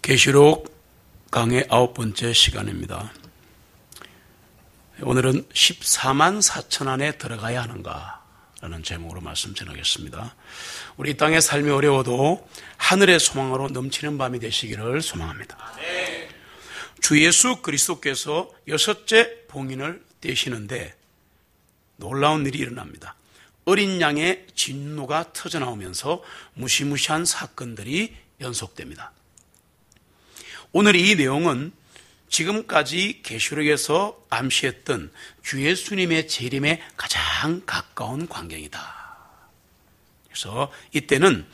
계시록 강의 9번째 시간입니다. 오늘은 14만 4천 안에 들어가야 하는가 라는 제목으로 말씀 전하겠습니다. 우리 이 땅의 삶이 어려워도 하늘의 소망으로 넘치는 밤이 되시기를 소망합니다. 주 예수 그리스도께서 6째 봉인을 떼시는데 놀라운 일이 일어납니다. 어린 양의 진노가 터져나오면서 무시무시한 사건들이 연속됩니다. 오늘 이 내용은 지금까지 계시록에서 암시했던 주 예수님의 재림에 가장 가까운 광경이다. 그래서 이때는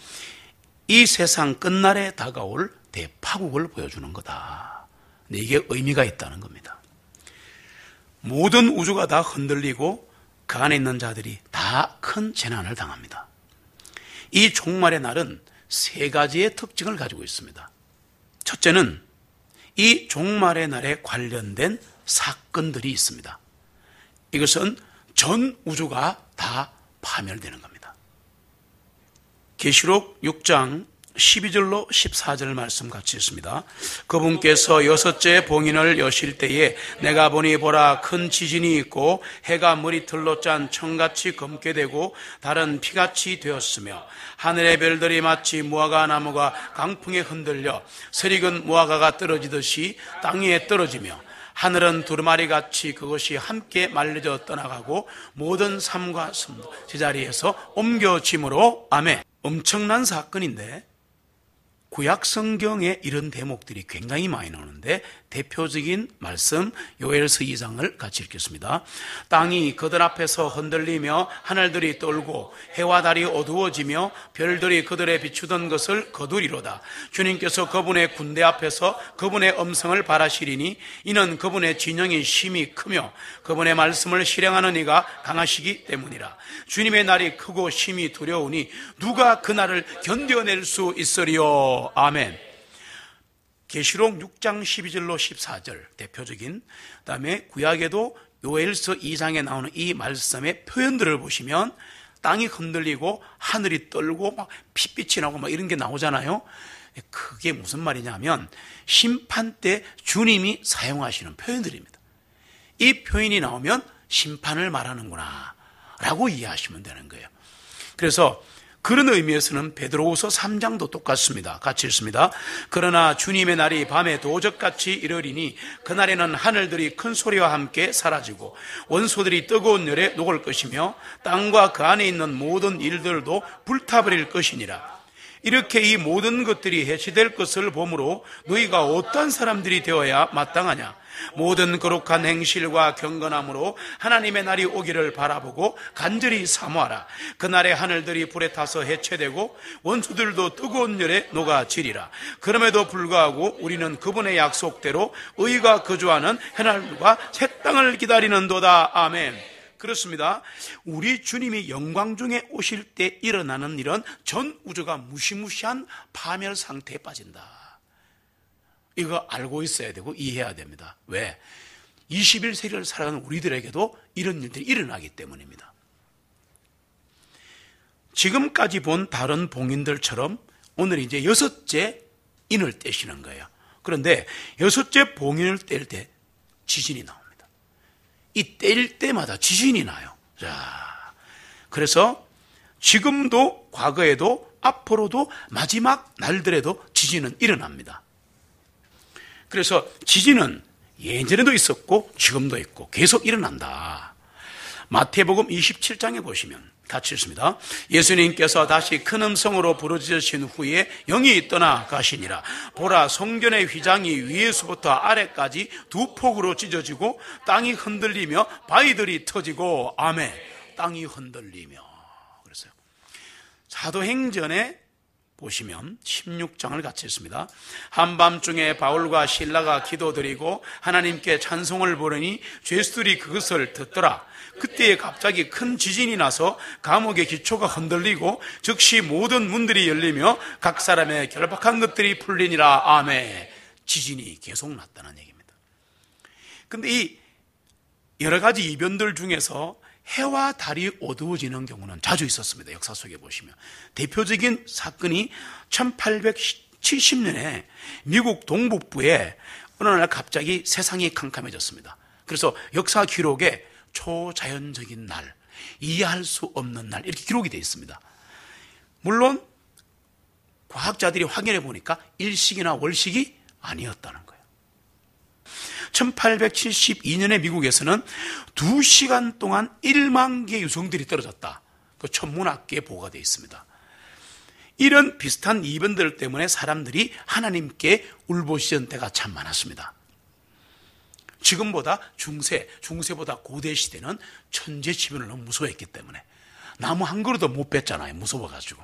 이 세상 끝날에 다가올 대파국을 보여주는 거다. 근데 이게 의미가 있다는 겁니다. 모든 우주가 다 흔들리고 그 안에 있는 자들이 다 큰 재난을 당합니다. 이 종말의 날은 세 가지의 특징을 가지고 있습니다. 첫째는 이 종말의 날에 관련된 사건들이 있습니다. 이것은 전 우주가 다 파멸되는 겁니다. 계시록 6장 12절로 14절 말씀 같이 있습니다. 그분께서 6째 봉인을 여실 때에 내가 보니 보라 큰 지진이 있고 해가 머리털로 짠 청같이 검게 되고 달은 피같이 되었으며 하늘의 별들이 마치 무화과 나무가 강풍에 흔들려 설익은 무화과가 떨어지듯이 땅 위에 떨어지며 하늘은 두루마리같이 그것이 함께 말려져 떠나가고 모든 삶과 숨도 제자리에서 옮겨짐으로 아멘. 엄청난 사건인데 구약 성경에 이런 대목들이 굉장히 많이 나오는데 대표적인 말씀 요엘서 2장을 같이 읽겠습니다. 땅이 그들 앞에서 흔들리며 하늘들이 떨고 해와 달이 어두워지며 별들이 그들의 비추던 것을 거두리로다. 주님께서 그분의 군대 앞에서 그분의 음성을 바라시리니 이는 그분의 진영이 심히 크며 그분의 말씀을 실행하는 이가 강하시기 때문이라. 주님의 날이 크고 심히 두려우니 누가 그 날을 견뎌낼 수 있으리요. 아멘. 계시록 6장 12절로 14절 대표적인, 그다음에 구약에도 요엘서 2장에 나오는 이 말씀의 표현들을 보시면 땅이 흔들리고 하늘이 떨고 막 핏빛이 나고 막 이런 게 나오잖아요. 그게 무슨 말이냐면 심판 때 주님이 사용하시는 표현들입니다. 이 표현이 나오면 심판을 말하는구나 라고 이해하시면 되는 거예요. 그래서 그런 의미에서는 베드로후서 3장도 똑같습니다. 같이 읽습니다. 그러나 주님의 날이 밤에 도적같이 이르리니 그날에는 하늘들이 큰 소리와 함께 사라지고 원소들이 뜨거운 열에 녹을 것이며 땅과 그 안에 있는 모든 일들도 불타버릴 것이니라. 이렇게 이 모든 것들이 해치될 것을 보므로 너희가 어떤 사람들이 되어야 마땅하냐? 모든 거룩한 행실과 경건함으로 하나님의 날이 오기를 바라보고 간절히 사모하라. 그날에 하늘들이 불에 타서 해체되고 원수들도 뜨거운 열에 녹아지리라. 그럼에도 불구하고 우리는 그분의 약속대로 의가 거주하는 하늘과 새 땅을 기다리는도다. 아멘. 그렇습니다. 우리 주님이 영광 중에 오실 때 일어나는 일은 전 우주가 무시무시한 파멸 상태에 빠진다. 이거 알고 있어야 되고 이해해야 됩니다. 왜? 21세기를 살아가는 우리들에게도 이런 일들이 일어나기 때문입니다. 지금까지 본 다른 봉인들처럼 오늘 이제 6째 인을 떼시는 거예요. 그런데 6째 봉인을 뗄 때 지진이 나옵니다. 이 뗄 때마다 지진이 나요. 자, 그래서 지금도 과거에도 앞으로도 마지막 날들에도 지진은 일어납니다. 그래서 지진은 예전에도 있었고 지금도 있고 계속 일어난다. 마태복음 27장에 보시면 같이 읽습니다. 예수님께서 다시 큰 음성으로 부르짖으신 후에 영이 떠나 가시니라. 보라, 성전의 휘장이 위에서부터 아래까지 두 폭으로 찢어지고 땅이 흔들리며 바위들이 터지고 아멘. 땅이 흔들리며. 그랬어요. 사도행전에 보시면 16장을 같이 했습니다. 한밤중에 바울과 실라가 기도드리고 하나님께 찬송을 부르니 죄수들이 그것을 듣더라. 그때에 갑자기 큰 지진이 나서 감옥의 기초가 흔들리고 즉시 모든 문들이 열리며 각 사람의 결박한 것들이 풀리니라. 아멘. 지진이 계속 났다는 얘기입니다. 근데 이 여러 가지 이변들 중에서 해와 달이 어두워지는 경우는 자주 있었습니다. 역사 속에 보시면 대표적인 사건이 1870년에 미국 동북부에 어느 날 갑자기 세상이 캄캄해졌습니다. 그래서 역사 기록에 초자연적인 날, 이해할 수 없는 날 이렇게 기록이 되어 있습니다. 물론 과학자들이 확인해 보니까 일식이나 월식이 아니었다는 거예요. 1872년에 미국에서는 2시간 동안 1만 개의 유성들이 떨어졌다. 그 천문학계에 보고가 되어 있습니다. 이런 비슷한 이변들 때문에 사람들이 하나님께 울부짖은 때가 참 많았습니다. 지금보다 중세보다 고대 시대는 천재지변을 너무 무서워했기 때문에 나무 한 그루도 못 뺐잖아요. 무서워가지고.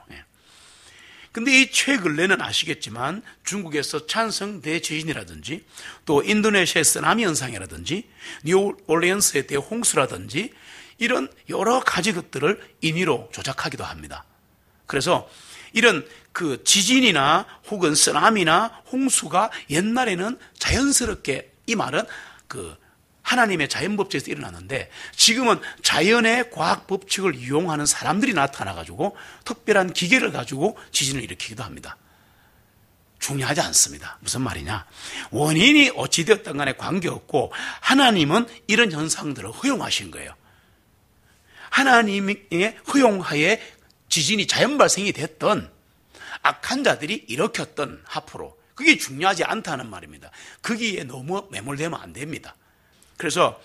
근데 이 최근래는 아시겠지만 중국에서 찬성 대지진이라든지 또 인도네시아의 쓰나미 현상이라든지 뉴올리언스의 대홍수라든지 이런 여러 가지 것들을 인위로 조작하기도 합니다. 그래서 이런 그 지진이나 혹은 쓰나미나 홍수가 옛날에는 자연스럽게, 이 말은 그 하나님의 자연법칙에서 일어났는데 지금은 자연의 과학 법칙을 이용하는 사람들이 나타나가지고 특별한 기계를 가지고 지진을 일으키기도 합니다. 중요하지 않습니다. 무슨 말이냐? 원인이 어찌되었든 간에 관계없고 하나님은 이런 현상들을 허용하신 거예요. 하나님의 허용하에 지진이 자연 발생이 됐던 악한 자들이 일으켰던 하프로 그게 중요하지 않다는 말입니다. 거기에 너무 매몰되면 안 됩니다. 그래서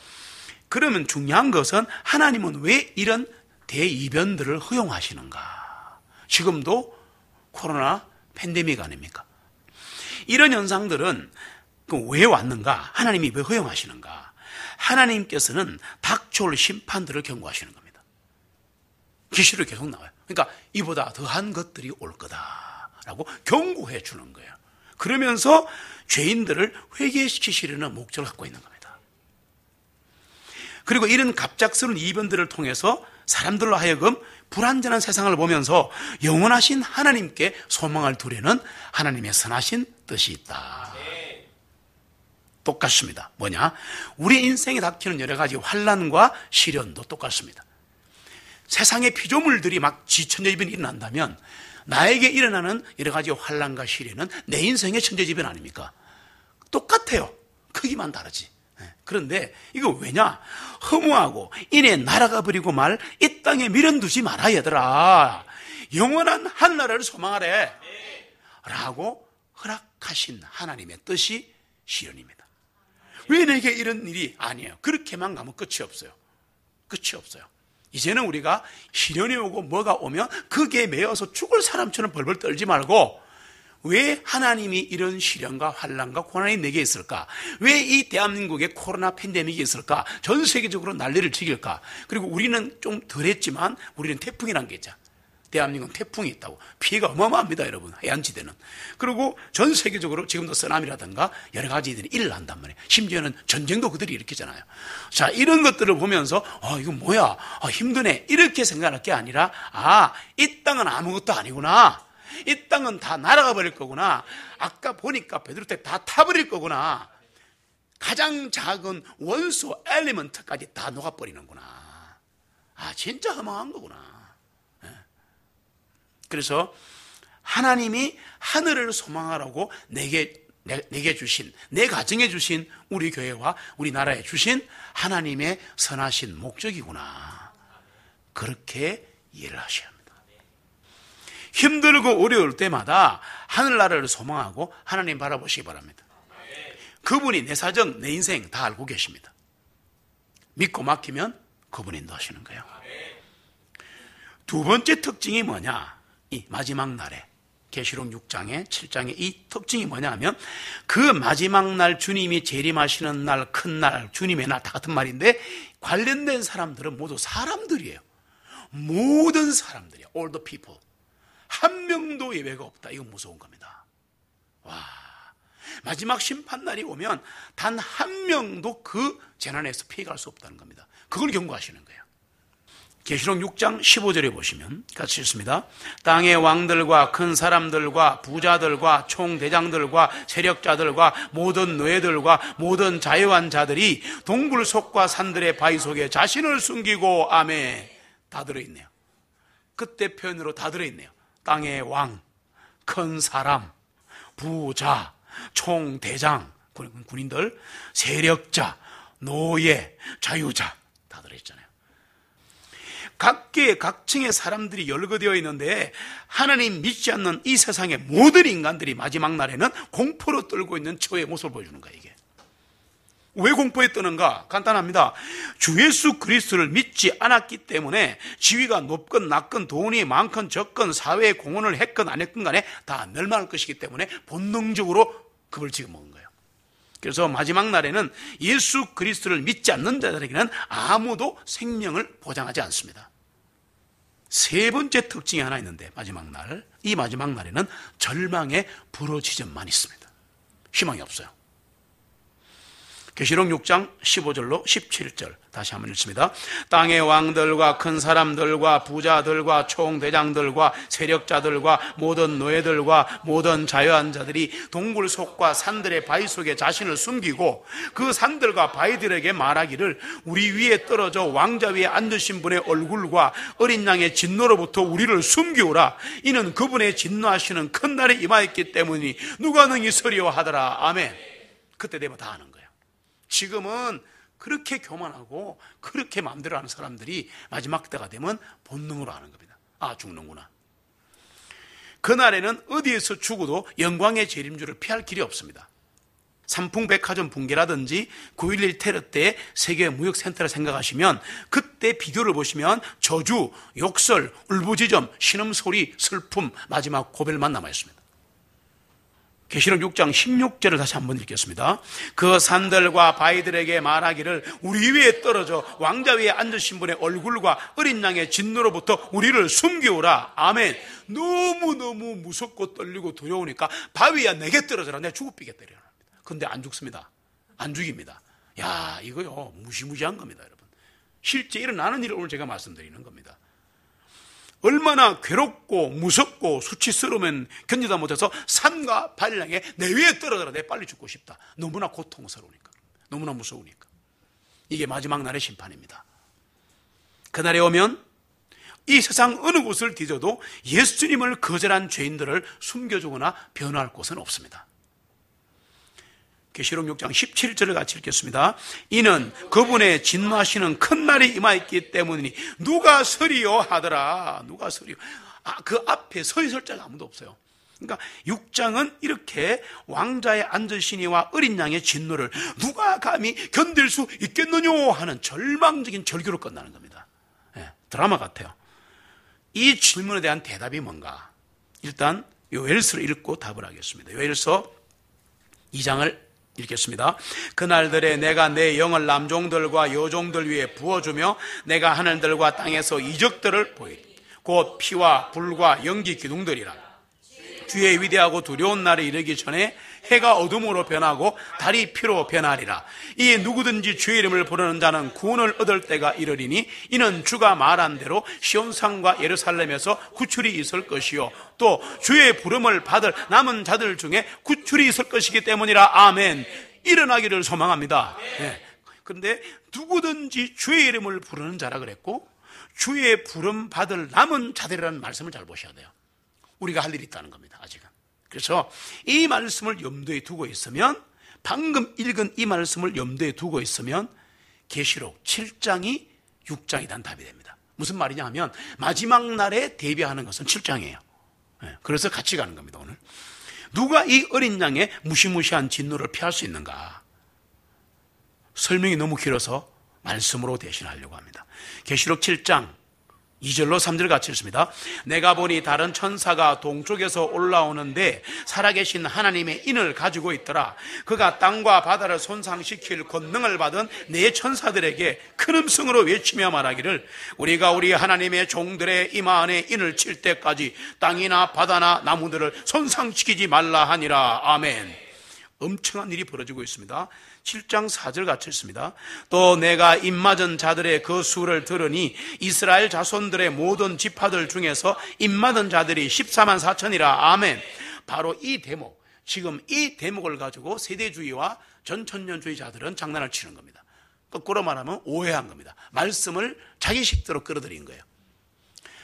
그러면 중요한 것은 하나님은 왜 이런 대이변들을 허용하시는가? 지금도 코로나 팬데믹 아닙니까? 이런 현상들은 왜 왔는가? 하나님이 왜 허용하시는가? 하나님께서는 닥쳐올 심판들을 경고하시는 겁니다. 계시로 계속 나와요. 그러니까 이보다 더한 것들이 올 거다라고 경고해 주는 거예요. 그러면서 죄인들을 회개시키시려는 목적을 갖고 있는 겁니다. 그리고 이런 갑작스러운 이변들을 통해서 사람들로 하여금 불완전한 세상을 보면서 영원하신 하나님께 소망을 두려는 하나님의 선하신 뜻이 있다. 똑같습니다. 뭐냐? 우리 인생에 닥치는 여러 가지 환난과 시련도 똑같습니다. 세상의 피조물들이 막 지천재지변이 일어난다면 나에게 일어나는 여러 가지 환난과 시련은 내 인생의 천재지변 아닙니까? 똑같아요. 크기만 다르지. 그런데 이거 왜냐? 허무하고 이내 날아가 버리고 말 이 땅에 미련두지 마라 얘들아. 영원한 한나라를 소망하래 라고 허락하신 하나님의 뜻이 시련입니다. 왜 내게 이런 일이 아니에요? 그렇게만 가면 끝이 없어요. 끝이 없어요. 이제는 우리가 시련이 오고 뭐가 오면 거기에 매여서 죽을 사람처럼 벌벌 떨지 말고 왜 하나님이 이런 시련과 환난과 고난이 내게 있을까? 왜 이 대한민국에 코로나 팬데믹이 있을까? 전 세계적으로 난리를 치길까? 그리고 우리는 좀 덜했지만 우리는 태풍이란 게 있잖아. 대한민국은 태풍이 있다고. 피해가 어마어마합니다, 여러분. 해안지대는. 그리고 전 세계적으로 지금도 쓰나미라든가 여러 가지 일들이 일어난단 말이에요. 심지어는 전쟁도 그들이 일으키잖아요. 자, 이런 것들을 보면서 이거 뭐야? 힘드네. 이렇게 생각할 게 아니라 이 땅은 아무것도 아니구나. 이 땅은 다 날아가 버릴 거구나. 아까 보니까 베드로때 다 타버릴 거구나. 가장 작은 원소 엘리먼트까지 다 녹아버리는구나. 진짜 허망한 거구나. 그래서 하나님이 하늘을 소망하라고 내게 주신, 내 가정에 주신 우리 교회와 우리나라에 주신 하나님의 선하신 목적이구나. 그렇게 이해를 하셔야 합니다. 힘들고 어려울 때마다 하늘나라를 소망하고 하나님 바라보시기 바랍니다. 그분이 내 사정, 내 인생 다 알고 계십니다. 믿고 맡기면 그분이 인도하시는 거예요. 두 번째 특징이 뭐냐? 이 마지막 날에 계시록 6장에 7장에 이 특징이 뭐냐 하면 그 마지막 날 주님이 재림하시는 날, 큰 날, 주님의 날 다 같은 말인데 관련된 사람들은 모두 사람들이에요. 모든 사람들이에요. All the people. 한 명도 예외가 없다. 이건 무서운 겁니다. 와, 마지막 심판날이 오면 단 한 명도 그 재난에서 피해갈 수 없다는 겁니다. 그걸 경고하시는 거예요. 계시록 6장 15절에 보시면 같이 읽습니다. 땅의 왕들과 큰 사람들과 부자들과 총대장들과 세력자들과 모든 노예들과 모든 자유한 자들이 동굴 속과 산들의 바위 속에 자신을 숨기고 아멘. 다 들어있네요. 그때 표현으로 다 들어있네요. 땅의 왕, 큰 사람, 부자, 총대장, 군인들, 세력자, 노예, 자유자 다 들어있잖아요. 각계의 각층의 사람들이 열거되어 있는데 하나님 믿지 않는 이 세상의 모든 인간들이 마지막 날에는 공포로 떨고 있는 처의 모습을 보여주는 거예요. 이게 왜 공포에 뜨는가? 간단합니다. 주 예수 그리스도를 믿지 않았기 때문에 지위가 높건 낮건 돈이 많건 적건 사회에 공헌을 했건 안 했건 간에 다 멸망할 것이기 때문에 본능적으로 겁을 집어먹은 거예요. 그래서 마지막 날에는 예수 그리스도를 믿지 않는 자들에게는 아무도 생명을 보장하지 않습니다. 세 번째 특징이 하나 있는데 이 마지막 날에는 절망의 부러지점만 있습니다. 희망이 없어요. 계시록 6장 15절로 17절 다시 한번 읽습니다. 땅의 왕들과 큰 사람들과 부자들과 총대장들과 세력자들과 모든 노예들과 모든 자유한 자들이 동굴 속과 산들의 바위 속에 자신을 숨기고 그 산들과 바위들에게 말하기를 우리 위에 떨어져 왕자 위에 앉으신 분의 얼굴과 어린 양의 진노로부터 우리를 숨기오라. 이는 그분의 진노하시는 큰 날이 임하였기 때문이니 누가 능히 서리오 하더라. 아멘. 그때 되면 다 하는 거예요. 지금은 그렇게 교만하고 그렇게 마음대로 하는 사람들이 마지막 때가 되면 본능으로 하는 겁니다. 아, 죽는구나. 그날에는 어디에서 죽어도 영광의 재림주를 피할 길이 없습니다. 삼풍백화점 붕괴라든지 9.11 테러 때 세계 무역센터를 생각하시면 그때 비교를 보시면 저주, 욕설, 울부짖음, 신음소리, 슬픔, 마지막 고별만 남아있습니다. 계시록 6장 16절을 다시 한번 읽겠습니다. 그 산들과 바위들에게 말하기를 우리 위에 떨어져 왕자 위에 앉으신 분의 얼굴과 어린 양의 진노로부터 우리를 숨기오라. 아멘. 너무너무 무섭고 떨리고 두려우니까 바위야 내게 떨어져라. 내가 죽을 삐게 때려라. 근데 안 죽습니다. 안 죽입니다. 야, 이거요 무시무시한 겁니다, 여러분. 실제 일어나는 일을 오늘 제가 말씀드리는 겁니다. 얼마나 괴롭고 무섭고 수치스러우면 견디다 못해서 산과 바위를 내 위에 떨어져라. 내 빨리 죽고 싶다. 너무나 고통스러우니까, 너무나 무서우니까. 이게 마지막 날의 심판입니다. 그날에 오면 이 세상 어느 곳을 뒤져도 예수님을 거절한 죄인들을 숨겨주거나 변호할 곳은 없습니다. 계시록 6장 17절을 같이 읽겠습니다. 이는 그분의 진노하시는 큰 날이 임하였기 때문이니 누가 서리요 하더라. 누가 서리요. 그 앞에 서 있을 자가 아무도 없어요. 그러니까 6장은 이렇게 왕자의 앉으시니와 어린 양의 진노를 누가 감히 견딜 수 있겠느냐 하는 절망적인 절규로 끝나는 겁니다. 네, 드라마 같아요. 이 질문에 대한 대답이 뭔가? 일단 요엘서를 읽고 답을 하겠습니다. 요엘서 2장을 읽겠습니다. 그날들에 내가 내 영을 남종들과 여종들 위에 부어주며 내가 하늘들과 땅에서 이적들을 보이리. 곧 피와 불과 연기 기둥들이라. 주의 위대하고 두려운 날이 이르기 전에 해가 어둠으로 변하고 달이 피로 변하리라. 이 누구든지 주의 이름을 부르는 자는 구원을 얻을 때가 이르리니 이는 주가 말한 대로 시온산과 예루살렘에서 구출이 있을 것이요 또 주의 부름을 받을 남은 자들 중에 구출이 있을 것이기 때문이라. 아멘. 일어나기를 소망합니다. 네. 그런데 누구든지 주의 이름을 부르는 자라 그랬고 주의 부름 받을 남은 자들이라는 말씀을 잘 보셔야 돼요. 우리가 할 일이 있다는 겁니다. 아직은. 그래서 이 말씀을 염두에 두고 있으면, 방금 읽은 이 말씀을 염두에 두고 있으면 계시록 7장이 6장에 대한 답이 됩니다. 무슨 말이냐 하면 마지막 날에 대비하는 것은 7장이에요. 그래서 같이 가는 겁니다. 오늘 누가 이 어린 양의 무시무시한 진노를 피할 수 있는가? 설명이 너무 길어서 말씀으로 대신하려고 합니다. 계시록 7장 2절로 3절 같이 읽습니다. 내가 보니 다른 천사가 동쪽에서 올라오는데 살아계신 하나님의 인을 가지고 있더라. 그가 땅과 바다를 손상시킬 권능을 받은 네 천사들에게 큰 음성으로 외치며 말하기를 우리가 우리 하나님의 종들의 이마 안에 인을 칠 때까지 땅이나 바다나 나무들을 손상시키지 말라 하니라. 아멘. 엄청난 일이 벌어지고 있습니다. 7장 4절 같이 있습니다. 또 내가 입맞은 자들의 그 수를 들으니 이스라엘 자손들의 모든 지파들 중에서 입맞은 자들이 14만 4천이라. 아멘. 바로 이 대목, 지금 이 대목을 가지고 세대주의와 전천년주의자들은 장난을 치는 겁니다. 거꾸로 말하면 오해한 겁니다. 말씀을 자기 식대로 끌어들인 거예요.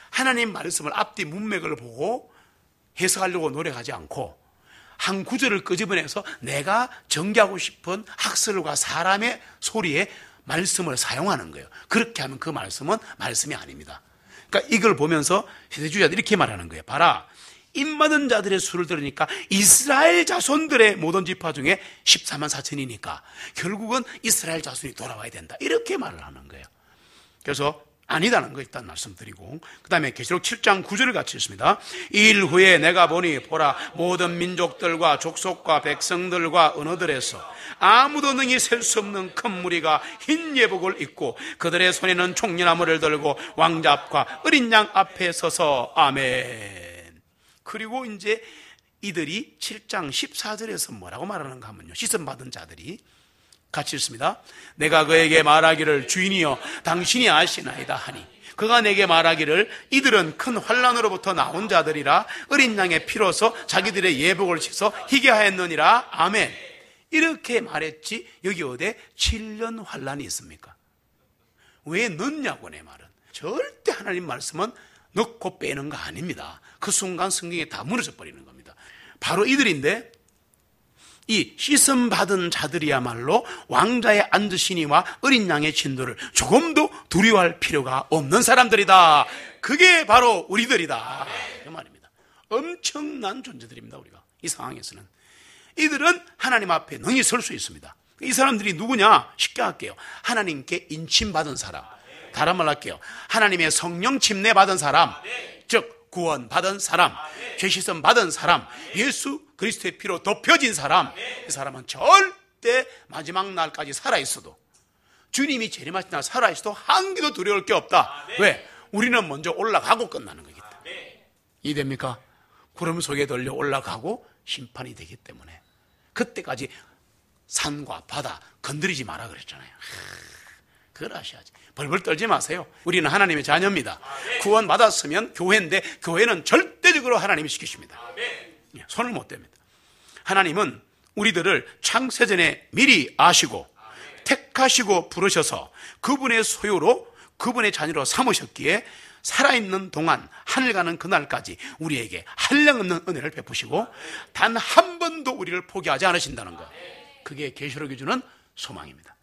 하나님 말씀을 앞뒤 문맥을 보고 해석하려고 노력하지 않고 한 구절을 끄집어내서 내가 전개하고 싶은 학설과 사람의 소리에 말씀을 사용하는 거예요. 그렇게 하면 그 말씀은 말씀이 아닙니다. 그러니까 이걸 보면서 세대주의자들이 이렇게 말하는 거예요. 봐라, 입맞은 자들의 수를 들으니까 이스라엘 자손들의 모든 지파 중에 14만 4천이니까 결국은 이스라엘 자손이 돌아와야 된다, 이렇게 말을 하는 거예요. 그래서 아니다는 거 일단 말씀드리고, 그 다음에 계시록 7장 9절을 같이 읽습니다. 이 일 후에 내가 보니 보라, 모든 민족들과 족속과 백성들과 언어들에서 아무도 능히 셀 수 없는 큰 무리가 흰 예복을 입고 그들의 손에는 총련나무를 들고 왕자 앞과 어린 양 앞에 서서 아멘. 그리고 이제 이들이 7장 14절에서 뭐라고 말하는가 하면요, 시선받은 자들이 같이 읽습니다. 내가 그에게 말하기를 주인이여 당신이 아시나이다 하니 그가 내게 말하기를 이들은 큰 환난으로부터 나온 자들이라 어린 양의 피로서 자기들의 예복을 씻어 희게 하였느니라 아멘. 이렇게 말했지 여기 어디에 7년 환난이 있습니까? 왜 넣냐고. 내 말은 절대 하나님 말씀은 넣고 빼는 거 아닙니다. 그 순간 성경에 다 무너져 버리는 겁니다. 바로 이들인데, 이 씻음받은 자들이야말로 왕자의 앉으시니와 어린 양의 진도를 조금도 두려워할 필요가 없는 사람들이다. 그게 바로 우리들이다, 그 말입니다. 엄청난 존재들입니다. 우리가 이 상황에서는 이들은 하나님 앞에 능히 설 수 있습니다. 이 사람들이 누구냐? 쉽게 할게요. 하나님께 인침받은 사람, 다른 말로 할게요. 하나님의 성령 침례받은 사람, 즉 구원받은 사람, 죄 씻음 받은 사람, 예수 그리스도의 피로 덮여진 사람. 이 사람은 절대 마지막 날까지 살아있어도, 주님이 재림하신 날 살아있어도 한 개도 두려울 게 없다. 왜? 우리는 먼저 올라가고 끝나는 거기 때문에. 이해됩니까? 구름 속에 들려 올라가고 심판이 되기 때문에 그때까지 산과 바다 건드리지 마라 그랬잖아요. 그걸 아셔야지. 벌벌 떨지 마세요. 우리는 하나님의 자녀입니다. 구원 받았으면 교회인데 교회는 절대적으로 하나님이 시키십니다. 손을 못 댑니다. 하나님은 우리들을 창세전에 미리 아시고 택하시고 부르셔서 그분의 소유로, 그분의 자녀로 삼으셨기에 살아있는 동안 하늘 가는 그날까지 우리에게 한량없는 은혜를 베푸시고 단 한 번도 우리를 포기하지 않으신다는 것, 그게 계시록이 주는 소망입니다.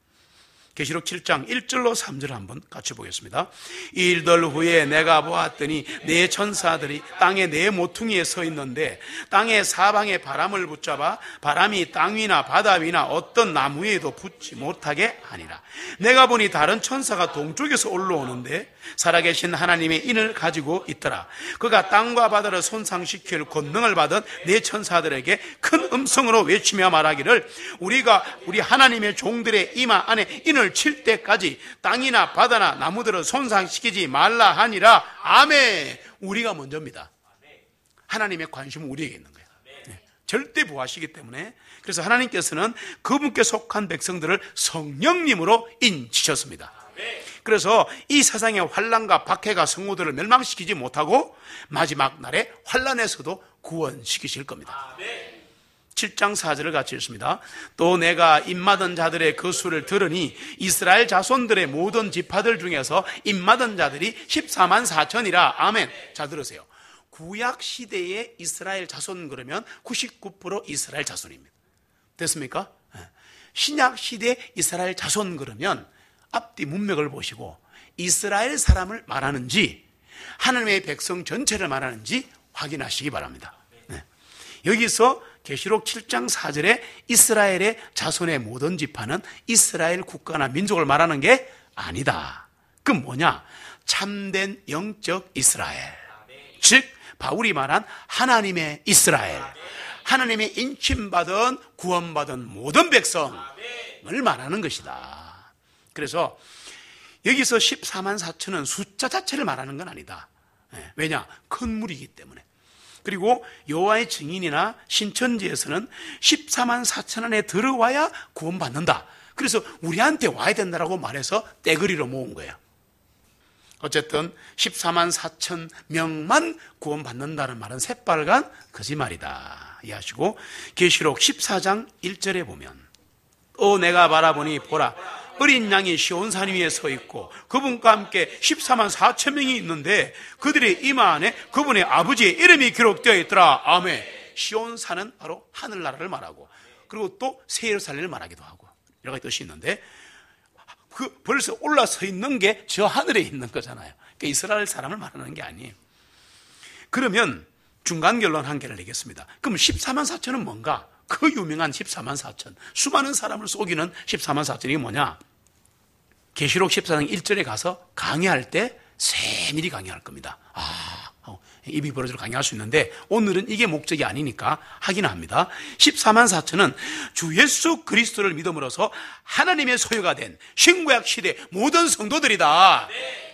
계시록 7장 1절로 3절을 한번 같이 보겠습니다. 이 일들 후에 내가 보았더니 네 천사들이 땅의 네 모퉁이에 서 있는데 땅의 사방에 바람을 붙잡아 바람이 땅 위나 바다 위나 어떤 나무 위에도 붙지 못하게 하니라. 내가 보니 다른 천사가 동쪽에서 올라오는데 살아계신 하나님의 인을 가지고 있더라. 그가 땅과 바다를 손상시킬 권능을 받은 네 천사들에게 큰 음성으로 외치며 말하기를 우리가 우리 하나님의 종들의 이마 안에 인을 칠 때까지 땅이나 바다나 나무들을 손상시키지 말라 하니라. 아멘. 우리가 먼저입니다. 하나님의 관심은 우리에게 있는 거예요. 절대 부하시기 때문에. 그래서 하나님께서는 그분께 속한 백성들을 성령님으로 인치셨습니다. 그래서 이 세상의 환난과 박해가 성도들을 멸망시키지 못하고 마지막 날에 환난에서도 구원시키실 겁니다. 7장 4절을 같이 읽습니다. 또 내가 입맞은 자들의 그 수를 들으니 이스라엘 자손들의 모든 지파들 중에서 입맞은 자들이 14만 4천이라. 아멘. 자, 들으세요. 구약 시대의 이스라엘 자손 그러면 99% 이스라엘 자손입니다. 됐습니까? 신약 시대 이스라엘 자손 그러면 앞뒤 문맥을 보시고 이스라엘 사람을 말하는지 하나님의 백성 전체를 말하는지 확인하시기 바랍니다. 여기서 계시록 7장 4절에 이스라엘의 자손의 모든 지파는 이스라엘 국가나 민족을 말하는 게 아니다. 그 뭐냐? 참된 영적 이스라엘, 즉 바울이 말한 하나님의 이스라엘, 하나님의 인침받은 구원받은 모든 백성을 말하는 것이다. 그래서 여기서 14만 4천은 숫자 자체를 말하는 건 아니다. 왜냐? 큰 무리이기 때문에. 그리고 여호와의 증인이나 신천지에서는 14만 4천 안에 들어와야 구원받는다. 그래서 우리한테 와야 된다라고 말해서 떼거리로 모은 거예요. 어쨌든 14만 4천 명만 구원받는다는 말은 새빨간 거짓말이다 이해하시고, 계시록 14장 1절에 보면 또 내가 바라보니 보라 어린 양이 시온산 위에 서 있고 그분과 함께 14만 4천 명이 있는데 그들의 이마 안에 그분의 아버지의 이름이 기록되어 있더라. 아멘. 시온산은 바로 하늘나라를 말하고, 그리고 또 새 예루살렘을 말하기도 하고, 여러 가지 뜻이 있는데, 벌써 올라서 있는 게 저 하늘에 있는 거잖아요. 그러니까 이스라엘 사람을 말하는 게 아니에요. 그러면 중간 결론 한 개를 내겠습니다. 그럼 14만 4천은 뭔가? 그 유명한 14만 4천, 수많은 사람을 속이는 14만 4천이 뭐냐? 계시록 14장 1절에 가서 강의할 때 세밀히 강의할 겁니다. 입이 벌어져 강의할 수 있는데 오늘은 이게 목적이 아니니까 하긴 합니다. 14만 4천은 주 예수 그리스도를 믿음으로써 하나님의 소유가 된 신구약 시대 모든 성도들이다.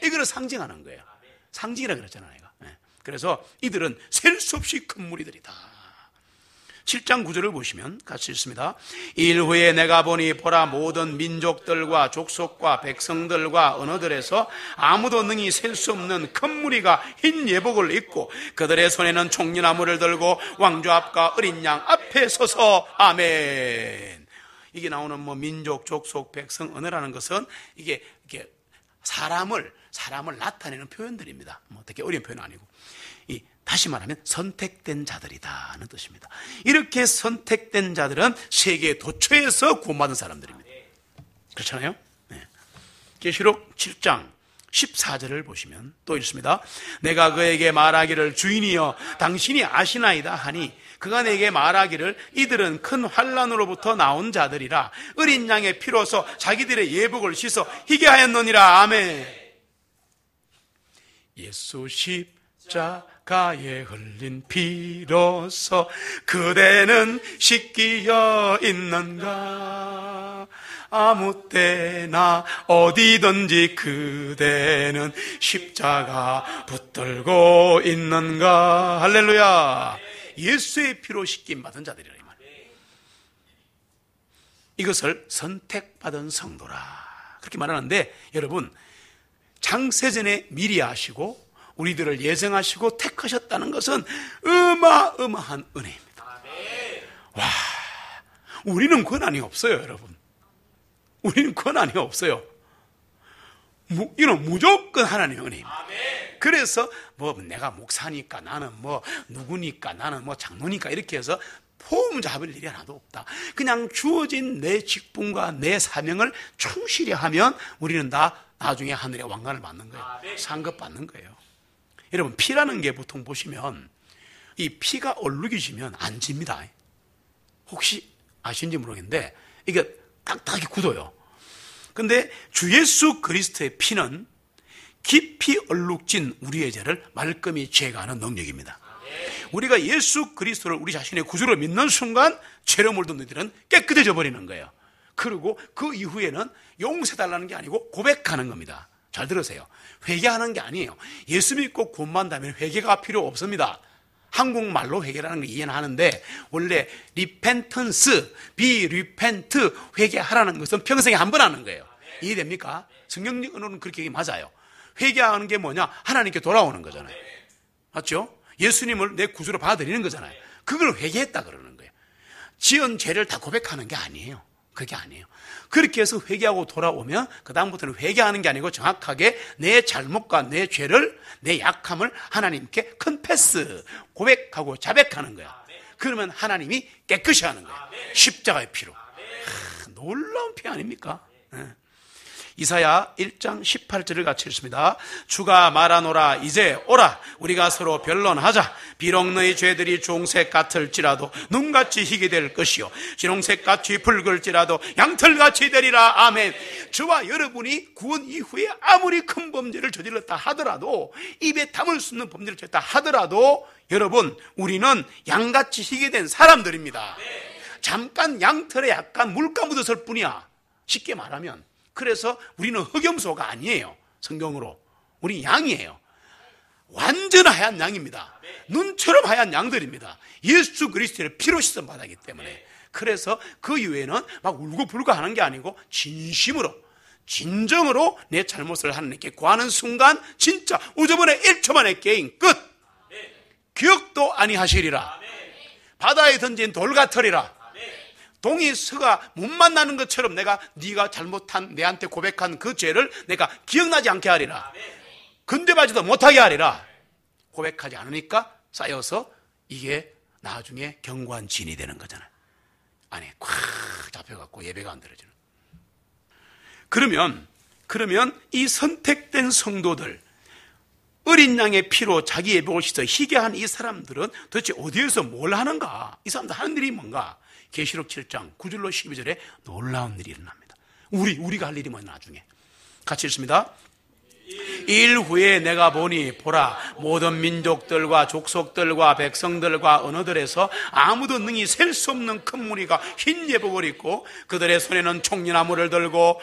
이거를 상징하는 거예요. 상징이라 그랬잖아요. 그래서 이들은 셀 수 없이 큰 무리들이다. 7장 9절을 보시면 같이 읽습니다. 일 후에 내가 보니 보라, 모든 민족들과 족속과 백성들과 언어들에서 아무도 능히 셀 수 없는 큰 무리가 흰 예복을 입고 그들의 손에는 총리나무를 들고 왕좌 앞과 어린 양 앞에 서서 아멘. 이게 나오는 민족, 족속, 백성, 언어라는 것은 이게 사람을 나타내는 표현들입니다. 되게 어려운 표현은 아니고, 다시 말하면 선택된 자들이다는 뜻입니다. 이렇게 선택된 자들은 세계 도처에서 구원받은 사람들입니다. 그렇잖아요? 네. 계시록 7장 14절을 보시면 또 읽습니다. 내가 그에게 말하기를 주인이여 당신이 아시나이다 하니 그가 내게 말하기를 이들은 큰 환난으로부터 나온 자들이라 어린 양의 피로서 자기들의 예복을 씻어 희게 하였느니라. 아멘. 예수 십자가에 흘린 피로서 그대는 씻기어 있는가. 아무 때나 어디든지 그대는 십자가 붙들고 있는가. 할렐루야. 예수의 피로 씻김 받은 자들이라 이 말이에요. 이것을 선택받은 성도라 그렇게 말하는데, 여러분 창세전에 미리 아시고 우리들을 예정하시고 택하셨다는 것은 어마어마한 은혜입니다. 와, 우리는 권한이 없어요. 여러분, 우리는 권한이 없어요. 이는 무조건 하나님의 은혜입니다. 그래서 내가 목사니까, 나는 누구니까, 나는 장로니까 이렇게 해서 포옹 잡을 일이 하나도 없다. 그냥 주어진 내 직분과 내 사명을 충실히 하면 우리는 다 나중에 하늘의 왕관을 받는 거예요. 상급 받는 거예요. 여러분, 피라는 게 보통 보시면 이 피가 얼룩이지면 안 집니다. 혹시 아시는지 모르겠는데 이게 딱딱하게 굳어요. 근데 주 예수 그리스도의 피는 깊이 얼룩진 우리의 죄를 말끔히 제거하는 능력입니다. 우리가 예수 그리스도를 우리 자신의 구주로 믿는 순간 죄로 물든 너희들은 깨끗해져 버리는 거예요. 그리고 그 이후에는 용서해달라는 게 아니고 고백하는 겁니다. 잘 들으세요. 회개하는 게 아니에요. 예수 믿고 구원받다면 회개가 필요 없습니다. 한국말로 회개라는 걸 이해는 하는데, 원래 repentance, be repent, 회개하라는 것은 평생에 한 번 하는 거예요. 이해됩니까? 성경적 언어는 그렇게 얘기 맞아요. 회개하는 게 뭐냐? 하나님께 돌아오는 거잖아요. 맞죠? 예수님을 내 구주로 받아들이는 거잖아요. 그걸 회개했다 그러는 거예요. 지은 죄를 다 고백하는 게 아니에요. 그게 아니에요. 그렇게 해서 회개하고 돌아오면 그 다음부터는 회개하는 게 아니고 정확하게 내 잘못과 내 죄를, 내 약함을 하나님께 컨페스, 고백하고 자백하는 거야. 그러면 하나님이 깨끗이 하는 거야. 십자가의 피로. 놀라운 피 아닙니까? 이사야 1장 18절을 같이 읽습니다. 주가 말하노라, 이제 오라, 우리가 서로 변론하자. 비록 너희 죄들이 주홍색 같을지라도 눈같이 희게 될 것이요 진홍색같이 붉을지라도 양털같이 되리라. 아멘. 저와 여러분이 구원 이후에 아무리 큰 범죄를 저질렀다 하더라도, 입에 담을 수 없는 범죄를 저질렀다 하더라도, 여러분, 우리는 양같이 희게 된 사람들입니다. 잠깐 양털에 약간 물가 묻었을 뿐이야, 쉽게 말하면. 그래서 우리는 흑염소가 아니에요. 성경으로 우리 양이에요. 완전 하얀 양입니다. 눈처럼 하얀 양들입니다. 예수 그리스도의 피로 씻음 받았기 때문에. 그래서 그 이후에는 막 울고불고 하는 게 아니고 진심으로, 진정으로 내 잘못을 하나님께 구하는 순간 진짜 우주번에 1초 만에 게임 끝. 기억도 아니하시리라. 바다에 던진 돌 같으리라. 동이 서가 못 만나는 것처럼 내가 네가 잘못한, 내한테 고백한 그 죄를 내가 기억나지 않게 하리라. 근접하지도 못하게 하리라. 고백하지 않으니까 쌓여서 이게 나중에 견고한 진이 되는 거잖아요. 안에 콱 잡혀갖고 예배가 안 드려지는. 그러면 이 선택된 성도들, 어린 양의 피로 자기 예복을 씻어 희게 한 이 사람들은 도대체 어디에서 뭘 하는가? 이 사람들 하는 일이 뭔가? 계시록 7장 9절로 12절에 놀라운 일이 일어납니다. 우리가 할 일이 뭐냐 나중에. 같이 읽습니다. 일 후에 내가 보니 보라 모든 민족들과 족속들과 백성들과 언어들에서 아무도 능히 셀 수 없는 큰 무리가 흰 예복을 입고 그들의 손에는 총리나무를 들고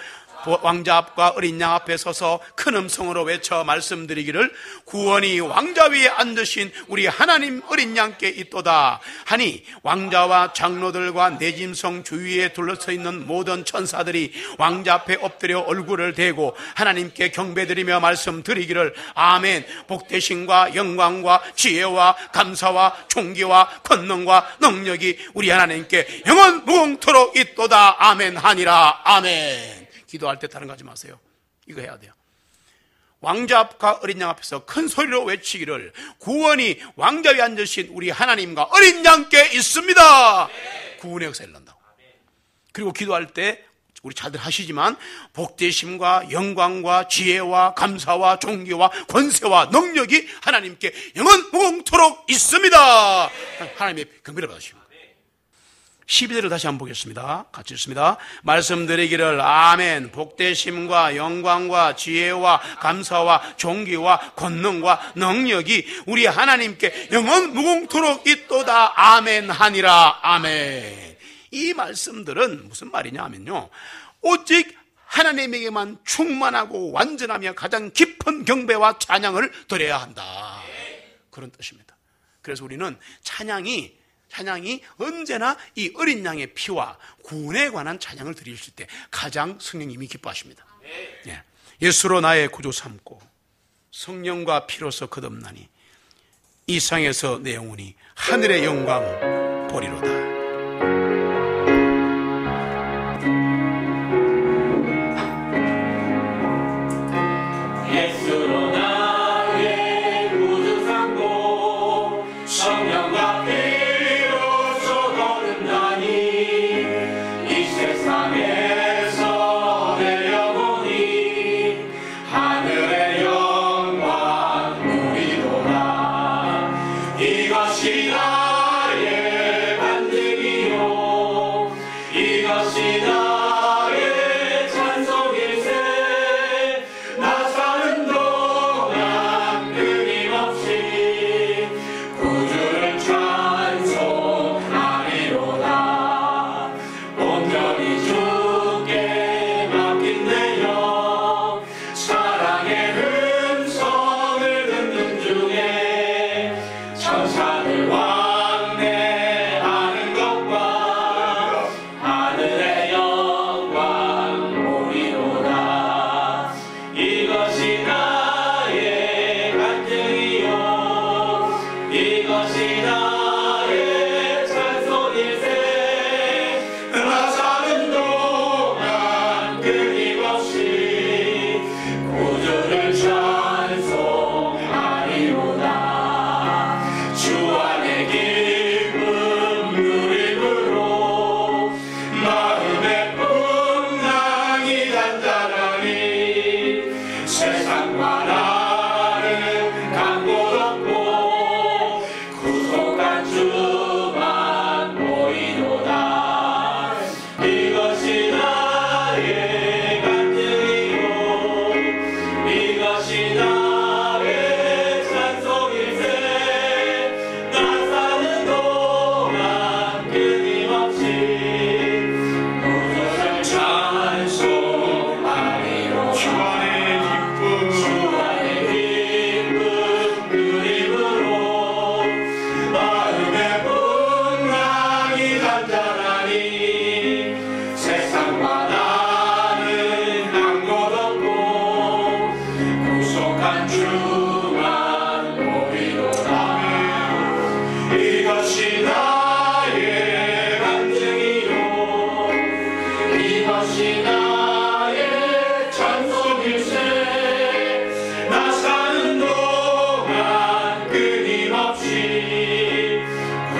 왕자 앞과 어린 양 앞에 서서 큰 음성으로 외쳐 말씀드리기를 구원이 왕자 위에 앉으신 우리 하나님 어린 양께 있도다 하니 왕자와 장로들과 내 짐승 주위에 둘러서 있는 모든 천사들이 왕자 앞에 엎드려 얼굴을 대고 하나님께 경배드리며 말씀드리기를 아멘. 복되심과 영광과 지혜와 감사와 존귀와 권능과 능력이 우리 하나님께 영원 무궁토록 있도다 아멘 하니라. 아멘. 기도할 때 다른 거 하지 마세요. 이거 해야 돼요. 왕자 앞과 어린 양 앞에서 큰 소리로 외치기를 구원이 왕자 위에 앉으신 우리 하나님과 어린 양께 있습니다. 구원의 역사 일어난다고. 그리고 기도할 때 우리 잘들 하시지만 복되심과 영광과 지혜와 감사와 존귀와 권세와 능력이 하나님께 영원 무궁토록 있습니다. 하나님의 경배를 받으시고 12절을 다시 한번 보겠습니다. 같이 읽습니다. 말씀드리기를 아멘. 복되심과 영광과 지혜와 감사와 존귀와 권능과 능력이 우리 하나님께 영원 무궁토록 있도다 아멘 하니라. 아멘. 이 말씀들은 무슨 말이냐 하면요, 오직 하나님에게만 충만하고 완전하며 가장 깊은 경배와 찬양을 드려야 한다, 그런 뜻입니다. 그래서 우리는 찬양이 언제나 이 어린 양의 피와 구원에 관한 찬양을 드리실 때 가장 성령님이 기뻐하십니다. 예수로 나의 구주 삼고 성령과 피로서 거듭나니 이 세상에서 내 영혼이 하늘의 영광 보리로다. 예수로 나의 구주 삼고 성령과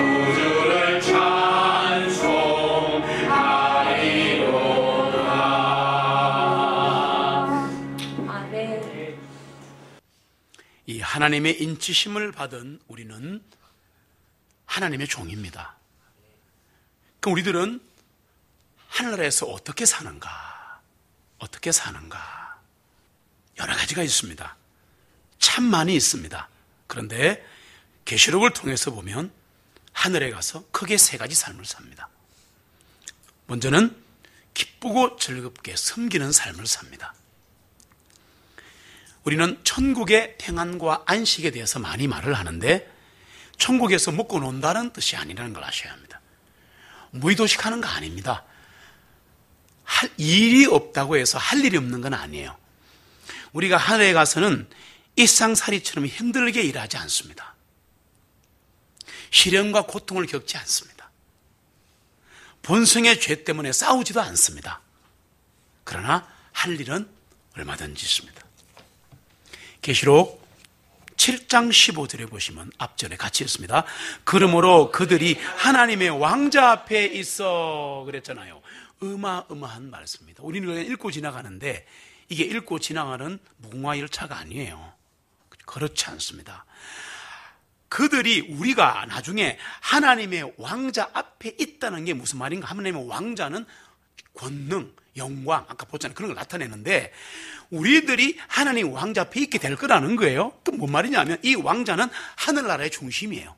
구주 하나님의 인치심을 받은 우리는 하나님의 종입니다. 그럼 우리들은 하늘에서 어떻게 사는가? 어떻게 사는가? 여러 가지가 있습니다. 참 많이 있습니다. 그런데 계시록을 통해서 보면 하늘에 가서 크게 세 가지 삶을 삽니다. 먼저는 기쁘고 즐겁게 섬기는 삶을 삽니다. 우리는 천국의 평안과 안식에 대해서 많이 말을 하는데 천국에서 먹고 논다는 뜻이 아니라는 걸 아셔야 합니다. 무의도식하는 거 아닙니다. 할 일이 없다고 해서 할 일이 없는 건 아니에요. 우리가 하늘에 가서는 일상살이처럼 힘들게 일하지 않습니다. 시련과 고통을 겪지 않습니다. 본성의 죄 때문에 싸우지도 않습니다. 그러나 할 일은 얼마든지 있습니다. 계시록 7장 15절에 보시면 앞절에 같이 있습니다. 그러므로 그들이 하나님의 왕자 앞에 있어 그랬잖아요. 어마어마한 말씀입니다. 우리는 그냥 읽고 지나가는데 이게 읽고 지나가는 무궁화 열차가 아니에요. 그렇지 않습니다. 그들이 우리가 나중에 하나님의 왕자 앞에 있다는 게 무슨 말인가? 하나님의 왕자는 권능, 영광, 아까 보잖아요. 그런 걸 나타내는데 우리들이 하나님 왕자 앞에 있게 될 거라는 거예요. 그럼 뭔 말이냐면 이 왕자는 하늘나라의 중심이에요.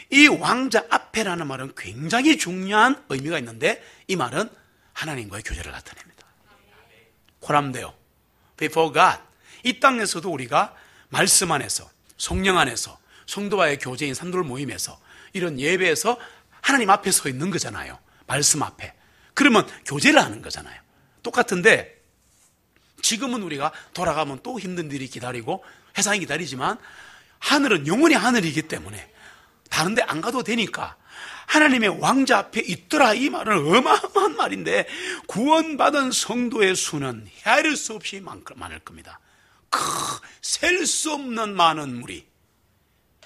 이 왕자 앞에라는 말은 굉장히 중요한 의미가 있는데 이 말은 하나님과의 교제를 나타냅니다. 코람데오, before God. 이 땅에서도 우리가 말씀 안에서, 성령 안에서, 성도와의 교제인 산돌 모임에서 이런 예배에서 하나님 앞에 서 있는 거잖아요. 말씀 앞에. 그러면 교제를 하는 거잖아요. 똑같은데 지금은 우리가 돌아가면 또 힘든 일이 기다리고 회상이 기다리지만 하늘은 영원히 하늘이기 때문에 다른 데 안 가도 되니까 하나님의 왕자 앞에 있더라 이 말은 어마어마한 말인데 구원받은 성도의 수는 헤아릴 수 없이 많을 겁니다. 셀 수 없는 많은 무리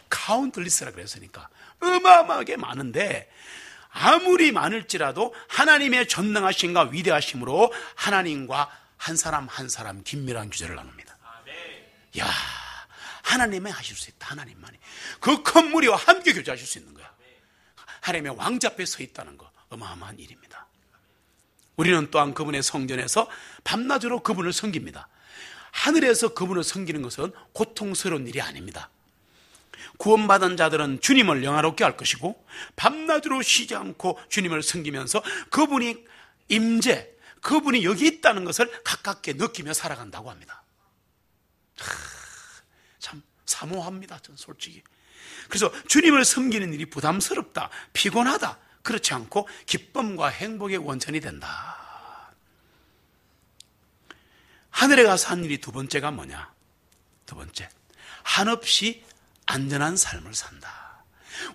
카운틀리스라 그랬으니까 어마어마하게 많은데 아무리 많을지라도 하나님의 전능하심과 위대하심으로 하나님과 한 사람 한 사람 긴밀한 교제를 나눕니다. 야, 하나님만 하실 수 있다. 하나님만이 그 큰 무리와 함께 교제하실 수 있는 거야. 하나님의 왕자 앞에 서 있다는 거 어마어마한 일입니다. 우리는 또한 그분의 성전에서 밤낮으로 그분을 섬깁니다. 하늘에서 그분을 섬기는 것은 고통스러운 일이 아닙니다. 구원받은 자들은 주님을 영화롭게 할 것이고 밤낮으로 쉬지 않고 주님을 섬기면서 그분이 임재, 그분이 여기 있다는 것을 가깝게 느끼며 살아간다고 합니다. 참 사모합니다. 전 솔직히. 그래서 주님을 섬기는 일이 부담스럽다, 피곤하다, 그렇지 않고 기쁨과 행복의 원천이 된다. 하늘에 가서 한 일이 두 번째가 뭐냐? 두 번째, 한없이 안전한 삶을 산다.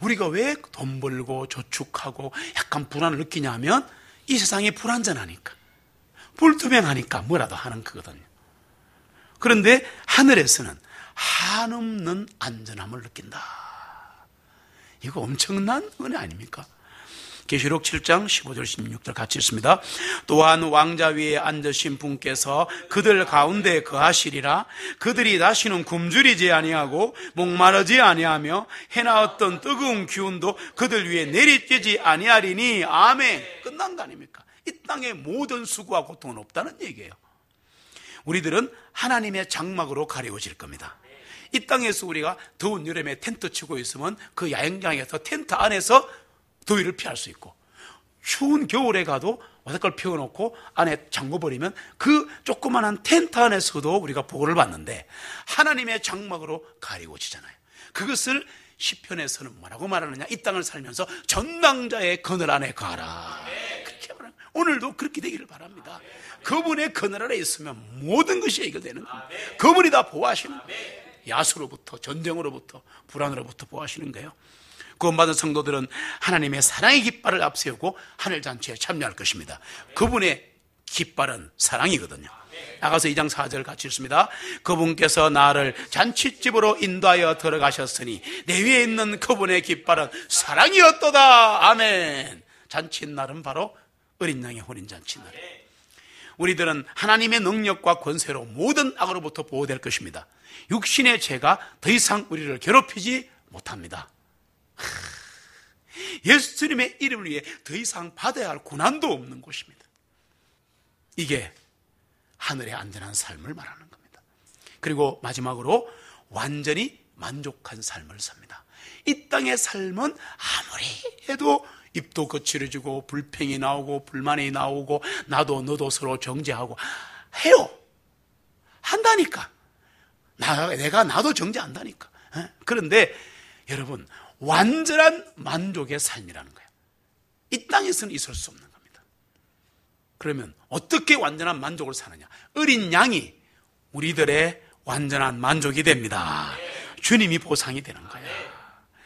우리가 왜 돈 벌고 저축하고 약간 불안을 느끼냐면 이 세상이 불안전하니까, 불투명하니까 뭐라도 하는 거거든요. 그런데 하늘에서는 한없는 안전함을 느낀다. 이거 엄청난 은혜 아닙니까? 계시록 7장 15절 16절 같이 있습니다. 또한 왕자 위에 앉으신 분께서 그들 가운데 거하시리라. 그들이 다시는 굶주리지 아니하고 목마르지 아니하며 해나 어떤 뜨거운 기운도 그들 위에 내리쬐지 아니하리니. 아멘. 끝난 거 아닙니까? 이 땅에 모든 수고와 고통은 없다는 얘기예요. 우리들은 하나님의 장막으로 가려워질 겁니다. 이 땅에서 우리가 더운 여름에 텐트 치고 있으면 그 야영장에서 텐트 안에서 더위를 피할 수 있고, 추운 겨울에 가도 와사칼 피워놓고 안에 잠궈버리면 그 조그만한 텐트 안에서도 우리가 보호를 받는데 하나님의 장막으로 가리워지잖아요. 그것을 시편에서는 뭐라고 말하느냐? 이 땅을 살면서 전당자의 그늘 안에 가라. 그렇게 말합니다. 오늘도 그렇게 되기를 바랍니다. 그분의 그늘 안에 있으면 모든 것이 해결되는 겁니다. 그분이 다 보호하시는 거예요. 야수로부터, 전쟁으로부터, 불안으로부터 보호하시는 거예요. 구원받은 성도들은 하나님의 사랑의 깃발을 앞세우고 하늘잔치에 참여할 것입니다. 그분의 깃발은 사랑이거든요. 나가서 2장 4절 같이 읽습니다. 그분께서 나를 잔치집으로 인도하여 들어가셨으니 내 위에 있는 그분의 깃발은 사랑이었도다. 아멘. 잔치날은 바로 어린 양의 혼인잔치날. 우리들은 하나님의 능력과 권세로 모든 악으로부터 보호될 것입니다. 육신의 죄가 더 이상 우리를 괴롭히지 못합니다. 예수님의 이름을 위해 더 이상 받아야 할 고난도 없는 곳입니다. 이게 하늘의 안전한 삶을 말하는 겁니다. 그리고 마지막으로 완전히 만족한 삶을 삽니다. 이 땅의 삶은 아무리 해도 입도 거칠어지고 불평이 나오고 불만이 나오고 나도 너도 서로 정죄하고 해요. 한다니까. 내가 나도 정죄한다니까. 그런데 여러분, 완전한 만족의 삶이라는 거예요. 이 땅에서는 있을 수 없는 겁니다. 그러면 어떻게 완전한 만족을 사느냐? 어린 양이 우리들의 완전한 만족이 됩니다. 주님이 보상이 되는 거예요.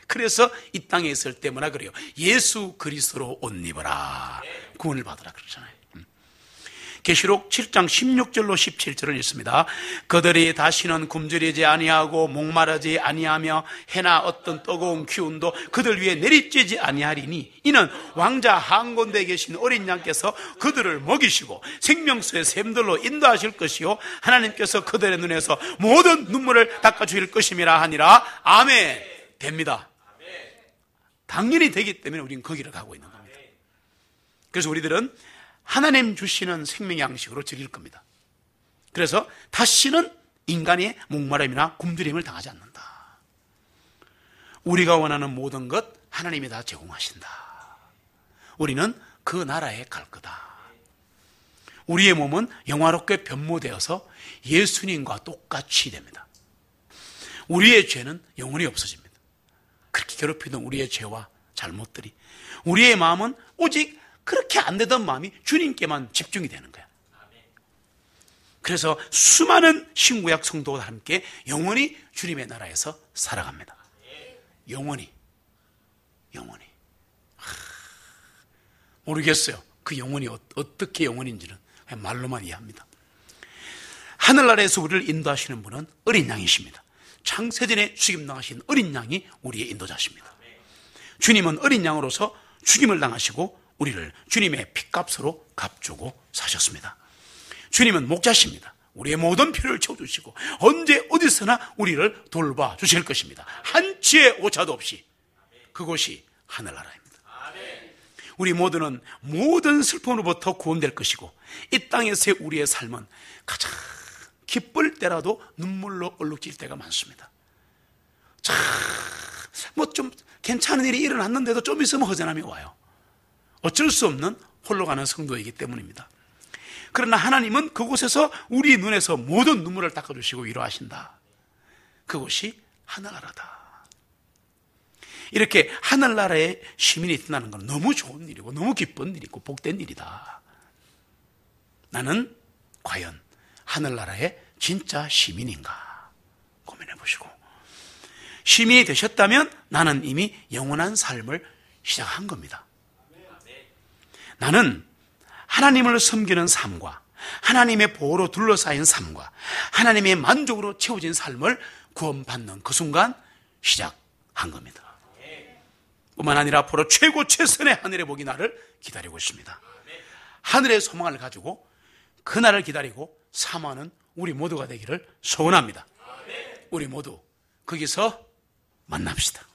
그래서 이 땅에 있을 때 뭐라 그래요? 예수 그리스도로 옷 입어라, 구원을 받으라 그러잖아요. 계시록 7장 16절로 17절을 읽습니다. 그들이 다시는 굶주리지 아니하고 목마르지 아니하며 해나 어떤 뜨거운 기운도 그들 위에 내리쬐지 아니하리니 이는 왕자 한가운데 계신 어린 양께서 그들을 먹이시고 생명수의 샘들로 인도하실 것이요 하나님께서 그들의 눈에서 모든 눈물을 닦아주실 것임이라 하니라. 아멘. 됩니다. 당연히 되기 때문에 우리는 거기를 가고 있는 겁니다. 그래서 우리들은 하나님 주시는 생명 양식으로 즐길 겁니다. 그래서 다시는 인간의 목마름이나 굶주림을 당하지 않는다. 우리가 원하는 모든 것 하나님이 다 제공하신다. 우리는 그 나라에 갈 거다. 우리의 몸은 영화롭게 변모되어서 예수님과 똑같이 됩니다. 우리의 죄는 영원히 없어집니다. 그렇게 괴롭히던 우리의 죄와 잘못들이, 우리의 마음은 오직 그렇게 안 되던 마음이 주님께만 집중이 되는 거야. 그래서 수많은 신구약 성도와 함께 영원히 주님의 나라에서 살아갑니다. 영원히. 모르겠어요. 그 영혼이 어떻게 영혼인지는 그냥 말로만 이해합니다. 하늘나라에서 우리를 인도하시는 분은 어린 양이십니다. 창세전에 죽임당하신 어린 양이 우리의 인도자십니다. 주님은 어린 양으로서 죽임을 당하시고 우리를 주님의 핏값으로 값주고 사셨습니다. 주님은 목자십니다. 우리의 모든 필요를 채워주시고 언제 어디서나 우리를 돌봐주실 것입니다. 한치의 오차도 없이. 그곳이 하늘나라입니다. 우리 모두는 모든 슬픔으로부터 구원될 것이고 이 땅에서의 우리의 삶은 가장 기쁠 때라도 눈물로 얼룩질 때가 많습니다. 뭐 좀 괜찮은 일이 일어났는데도 좀 있으면 허전함이 와요. 어쩔 수 없는 홀로 가는 성도이기 때문입니다. 그러나 하나님은 그곳에서 우리 눈에서 모든 눈물을 닦아주시고 위로하신다. 그곳이 하늘나라다. 이렇게 하늘나라의 시민이 된다는 건 너무 좋은 일이고 너무 기쁜 일이고 복된 일이다. 나는 과연 하늘나라의 진짜 시민인가 고민해 보시고, 시민이 되셨다면 나는 이미 영원한 삶을 시작한 겁니다. 나는 하나님을 섬기는 삶과 하나님의 보호로 둘러싸인 삶과 하나님의 만족으로 채워진 삶을 구원받는 그 순간 시작한 겁니다. 뿐만 아니라 앞으로 최고 최선의 하늘의 복이 나를 기다리고 있습니다. 하늘의 소망을 가지고 그날을 기다리고 사모하는 우리 모두가 되기를 소원합니다. 우리 모두 거기서 만납시다.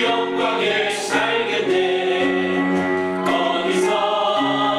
영광에 살겠네. 거기서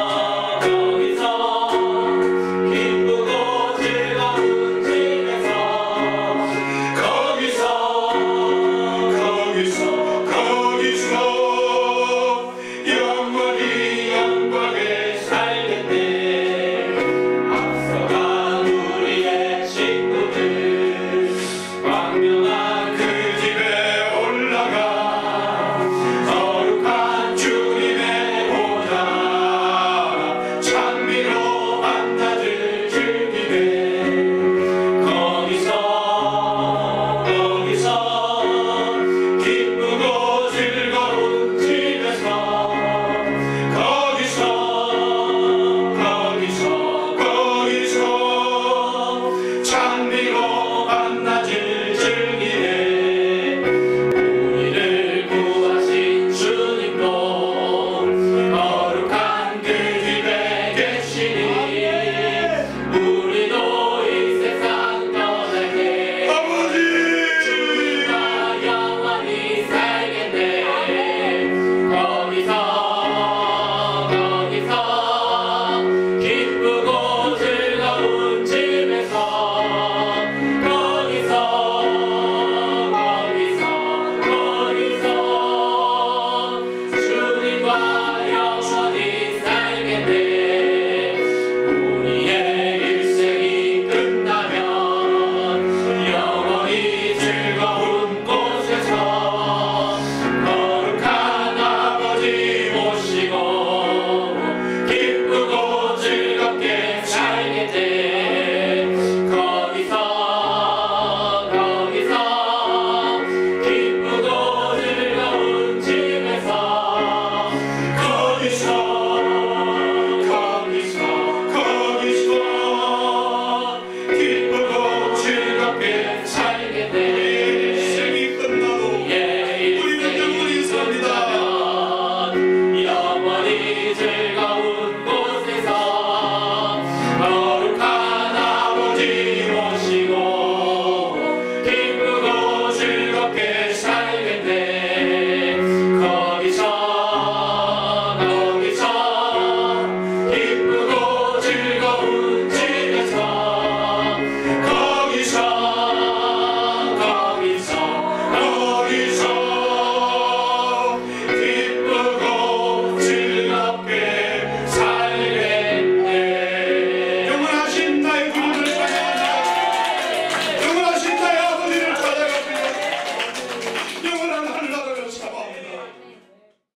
덤비고